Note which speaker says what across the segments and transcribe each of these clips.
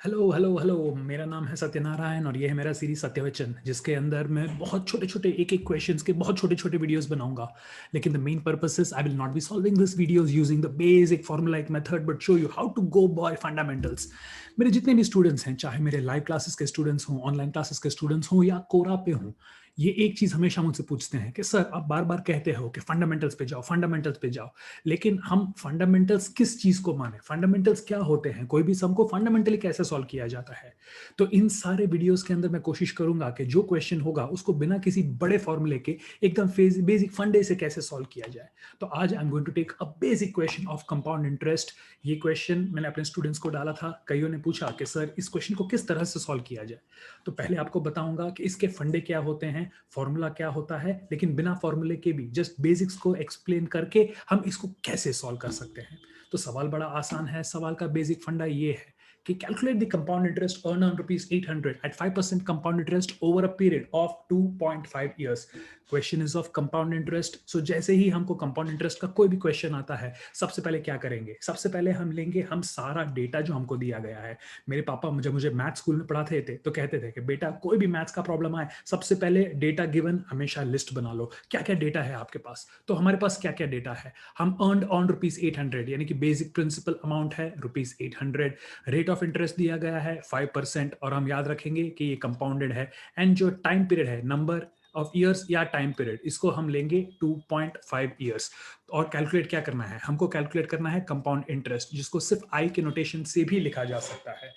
Speaker 1: Hello hello hello, मेरा नाम है सत्यनारायण और ये है मेरा सीरीज सत्यवचन, जिसके अंदर मैं बहुत छोटे छोटे एक एक क्वेश्चंस के बहुत छोटे छोटे वीडियोस बनाऊंगा। लेकिन the main purpose is I will not be solving this videos using the basic formulaic method but show you how to go by fundamentals. मेरे जितने भी स्टूडेंट्स हैं, चाहे मेरे लाइव क्लासेस के स्टूडेंट्स हों, ऑनलाइन क्लासेस के स्टूडेंट्स हों या कोरा पे हों, ये एक चीज हमेशा मुझसे पूछते हैं कि सर आप बार बार कहते हो कि फंडामेंटल्स पे जाओ, फंडामेंटल्स पे जाओ, लेकिन हम फंडामेंटल्स किस चीज को माने, फंडामेंटल्स क्या होते हैं, कोई भी सम को फंडामेंटली कैसे सॉल्व किया जाता है। तो इन सारे वीडियोस के अंदर मैं कोशिश करूंगा कि जो क्वेश्चन होगा उसको बिना किसी बड़े फॉर्मूले के एकदम बेसिक फंडे से कैसे सॉल्व किया जाए। तो आज I am going to take a basic question of compound interest. ये क्वेश्चन मैंने अपने स्टूडेंट्स को डाला था, कईयों ने पूछा कि सर इस क्वेश्चन को किस तरह से सॉल्व किया जाए। तो पहले आपको बताऊंगा कि इसके फंडे क्या होते हैं, फॉर्मूला क्या होता है, लेकिन बिना फॉर्मूले के भी जस्ट बेसिक्स को एक्सप्लेन करके हम इसको कैसे सॉल्व कर सकते हैं। तो सवाल बड़ा आसान है। सवाल का बेसिक फंडा ये है कि calculate the compound interest earned on rupees 800 at 5% compound interest over a period of 2.5 years. Question is of compound interest. So जैसे ही हमको कंपाउंड इंटरेस्ट का कोई भी क्वेश्चन आता है, सबसे पहले क्या करेंगे, सबसे पहले हम लेंगे हम सारा डेटा जो हमको दिया गया है। मेरे पापा जब मुझे मैथ स्कूल में पढ़ाते थे तो कहते थे कि बेटा कोई भी मैथ्स का प्रॉब्लम आए, सबसे पहले डेटा गिवन हमेशा लिस्ट बना लो, क्या क्या डेटा है आपके पास। तो हमारे पास क्या क्या डेटा है, हम अर्नड ऑन रुपीज 800 यानी कि बेसिक प्रिंसिपल अमाउंट है रुपीज 800, रेट ऑफ इंटरेस्ट दिया गया है 5% और हम याद रखेंगे कि ये कंपाउंडेड है। एंड जो टाइम पीरियड है, नंबर ऑफ ईयर्स या टाइम पीरियड, इसको हम लेंगे 2.5 ईयर्स। और कैलकुलेट क्या करना है, हमको कैलकुलेट करना है कंपाउंड इंटरेस्ट, जिसको सिर्फ आई के नोटेशन से भी लिखा जा सकता है।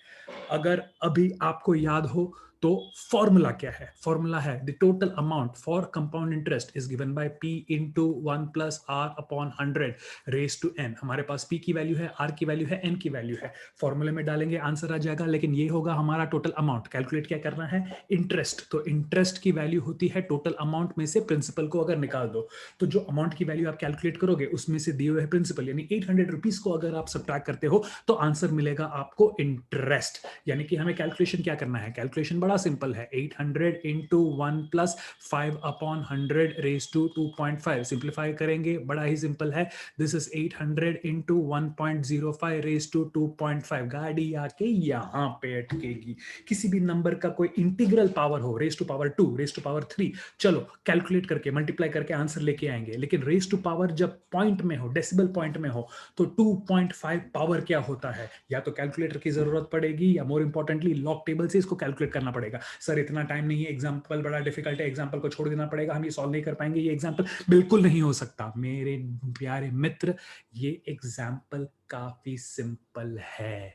Speaker 1: अगर अभी आपको याद हो तो फॉर्मूला क्या है, फॉर्मूला है the total amount for compound interest is given by p into 1 plus R upon 100 raise to n। हमारे पास p की वैल्यू है, r की वैल्यू है, n की वैल्यू है, फॉर्मूले में डालेंगे आंसर आ जाएगा। लेकिन ये होगा हमारा टोटल अमाउंट। कैलकुलेट क्या करना है, इंटरेस्ट। तो इंटरेस्ट की वैल्यू होती है टोटल अमाउंट में से प्रिंसिपल को अगर निकाल दो, तो जो अमाउंट की वैल्यू आप कैलकुलेट करोगे उसमें से दिए हुए प्रिंसिपल यानी 800 रुपीज को अगर आप सब्ट्रैक्ट करते हो तो आंसर मिलेगा आपको इंटरेस्ट। यानी कि हमें कैलकुलेशन क्या करना है, कैलकुलेशन बड़ा सिंपल है, 800 into 1 plus 5 upon 100 raise to 2.5। Simplify करेंगे, बड़ा ही सिंपल है, this is 800 into 1.05 raise to 2.5। गाड़ी आके यहां पे अटकेगी। किसी भी नंबर का कोई इंटीग्रल पावर हो, raise to power 2, raise to power 3, चलो कैलकुलेट करके मल्टीप्लाई करके आंसर लेके आएंगे। लेकिन रेस टू पावर जब पॉइंट में हो, डेसिबल पॉइंट में हो, तो 2.5 पावर क्या होता है, या तो कैलकुलेटर की जरूरत पड़ेगी या मोर इंपॉर्टेंटली लॉग टेबल से इसको कैलकुलेट करना पड़ेगा। सर इतना टाइम नहीं है, एग्जाम्पल बड़ा डिफिकल्ट है, एग्जाम्पल को छोड़ देना पड़ेगा, हम ये सॉल्व नहीं कर पाएंगे, ये एग्जाम्पल बिल्कुल नहीं हो सकता मेरे प्यारे मित्र। ये एग्जाम्पल काफी सिंपल है।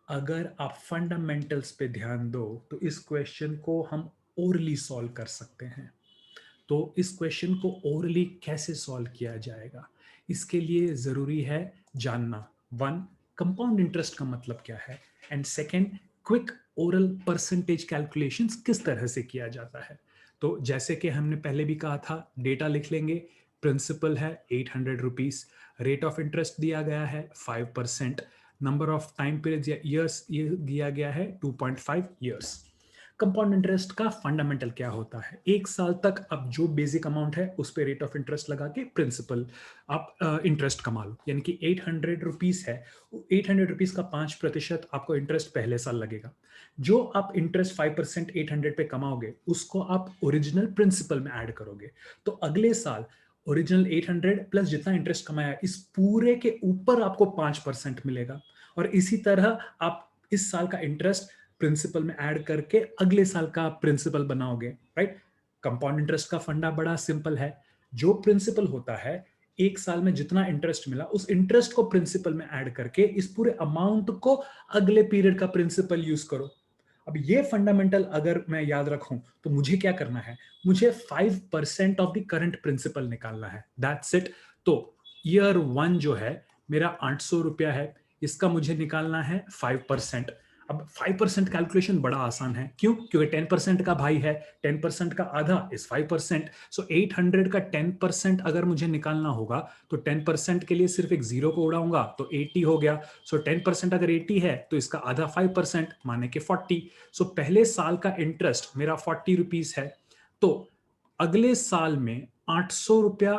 Speaker 1: अगर आप फंडामेंटल्स पे ध्यान दो तो इस क्वेश्चन को हम ओरली सॉल्व कर सकते हैं। तो इस क्वेश्चन को ओरली कैसे सॉल्व किया जाएगा, इसके लिए जरूरी है जानना, वन, कंपाउंड इंटरेस्ट का मतलब क्या है, and second, quick oral percentage calculations किस तरह से किया जाता है। तो जैसे कि हमने पहले भी कहा था, डेटा लिख लेंगे, प्रिंसिपल है 800 रुपीज, रेट ऑफ इंटरेस्ट दिया गया है 5%, नंबर ऑफ टाइम पीरियड या ईयर्स ये दिया गया है 2.5 ईयर्स। कंपाउंड इंटरेस्ट का फंडामेंटल क्या होता है, एक साल तक अब जो बेसिक अमाउंट है उस पर रेट ऑफ इंटरेस्ट लगा के प्रिंसिपल आप इंटरेस्ट कमा लो। यानी कि 800 रुपीज है, 800 रुपीज का 5% आपको इंटरेस्ट पहले साल लगेगा। जो आप इंटरेस्ट 5% 800 पे कमाओगे उसको आप ओरिजिनल प्रिंसिपल में ऐड करोगे। तो अगले साल ओरिजिनल 800 प्लस जितना इंटरेस्ट कमाया इस पूरे के ऊपर आपको 5% मिलेगा। और इसी तरह आप इस साल का इंटरेस्ट प्रिंसिपल में ऐड करके अगले साल का प्रिंसिपल बनाओगे, राइट। कंपाउंड इंटरेस्ट का फंडा बड़ा सिंपल है, जो प्रिंसिपल होता है एक साल में जितना इंटरेस्ट मिला उस इंटरेस्ट को प्रिंसिपल में ऐड करके इस पूरे अमाउंट को अगले पीरियड का प्रिंसिपल यूज करो। अब ये फंडामेंटल अगर मैं याद रखूं तो मुझे क्या करना है, मुझे 5% ऑफ द करंट प्रिंसिपल निकालना है, दैट्स इट। तो ईयर 1 जो है मेरा 800 रुपया है, इसका मुझे निकालना है 5%। अब 5% कैलकुलेशन बड़ा आसान है, क्यों, क्योंकि 10% का भाई है, 10% का आधा इज 5%। सो 800 का 10% अगर मुझे निकालना होगा तो 10% के लिए सिर्फ एक जीरो को उड़ाऊंगा तो 80 हो गया। सो 10% अगर 80 है तो इसका आधा 5% माने के 40। सो पहले साल का इंटरेस्ट मेरा 40 रुपीज है। तो अगले साल में 800 रुपया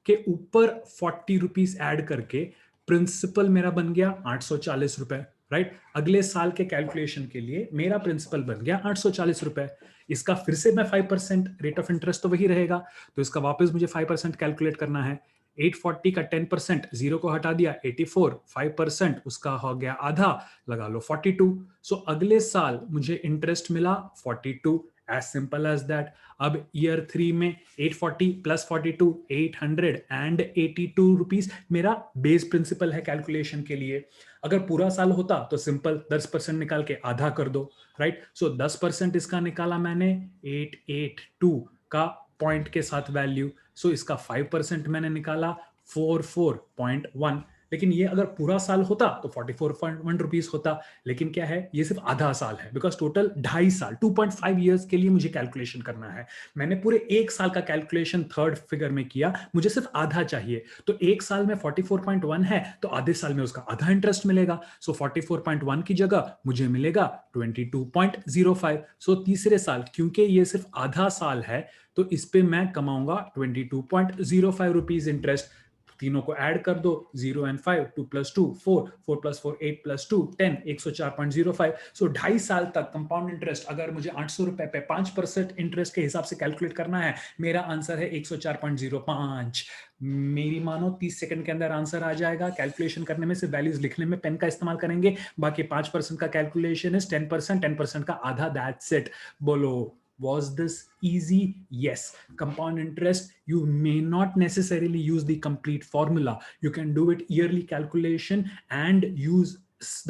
Speaker 1: के ऊपर 40 रुपीज ऐड करके प्रिंसिपल मेरा बन गया 840 रुपए, राइट। अगले साल के कैलकुलेशन के लिए मेरा प्रिंसिपल बन गया 840 रुपए। इसका फिर से मैं 5% रेट ऑफ इंटरेस्ट तो वही रहेगा, तो इसका वापस मुझे 5% कैलकुलेट करना है। 840 का 10%, जीरो को हटा दिया 84, 5% उसका हो गया आधा, लगा लो 42। सो अगले साल मुझे इंटरेस्ट मिला 42, एज सिंपल एज दैट। अब ईयर 3 में 840 प्लस 42, 882 रुपीज मेरा बेस प्रिंसिपल है कैलकुलेशन के लिए। अगर पूरा साल होता तो सिंपल 10% निकाल के आधा कर दो, राइट। सो 10% इसका निकाला मैंने 882 का पॉइंट के साथ वैल्यू। सो इसका 5% मैंने निकाला 44.1। लेकिन ये अगर पूरा साल होता तो 44.1 रुपीज होता, लेकिन क्या है, ये सिर्फ आधा साल है, बिकॉज टोटल 2.5 साल 2.5 ईयर्स के लिए मुझे कैलकुलेशन करना है। मैंने पूरे एक साल का कैलकुलेशन थर्ड फिगर में किया, मुझे सिर्फ आधा चाहिए। तो एक साल में 44.1 है तो आधे साल में उसका आधा इंटरेस्ट मिलेगा। सो 44.1 की जगह मुझे मिलेगा 22.05। सो तीसरे साल, क्योंकि ये सिर्फ आधा साल है, तो इस पे मैं कमाऊंगा 22.05 रुपीज इंटरेस्ट। तीनों को ऐड कर दो, 0 एंड 5, 2 प्लस 2 4, 4 प्लस 4 8 प्लस 2 10, 104.05। सो 2.5 साल तक कंपाउंड इंटरेस्ट अगर मुझे 800 रुपए पे 5% इंटरेस्ट के हिसाब से कैलकुलेट करना है, मेरा आंसर है 104.05। मेरी मानो 30 सेकंड के अंदर आंसर आ जाएगा। कैलकुलेशन करने में से वैल्यूज लिखने में पेन का इस्तेमाल करेंगे, बाकी 5% का कैलकुलेशन इज 10%, 10% का आधा, दैट्स इट। बोलो, was this easy? Yes. Compound interest, you may not necessarily use the complete formula. You can do it yearly calculation and use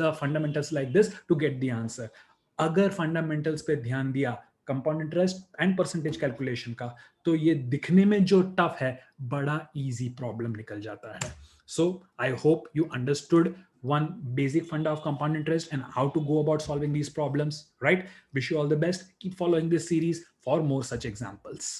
Speaker 1: the fundamentals like this to get the answer. अगर fundamentals पे ध्यान दिया compound interest and percentage calculation का, तो ये दिखने में जो टफ है, बड़ा easy problem निकल जाता है। So I hope you understood one basic funda of compound interest and how to go about solving these problems, right? Wish you all the best. Keep following this series for more such examples.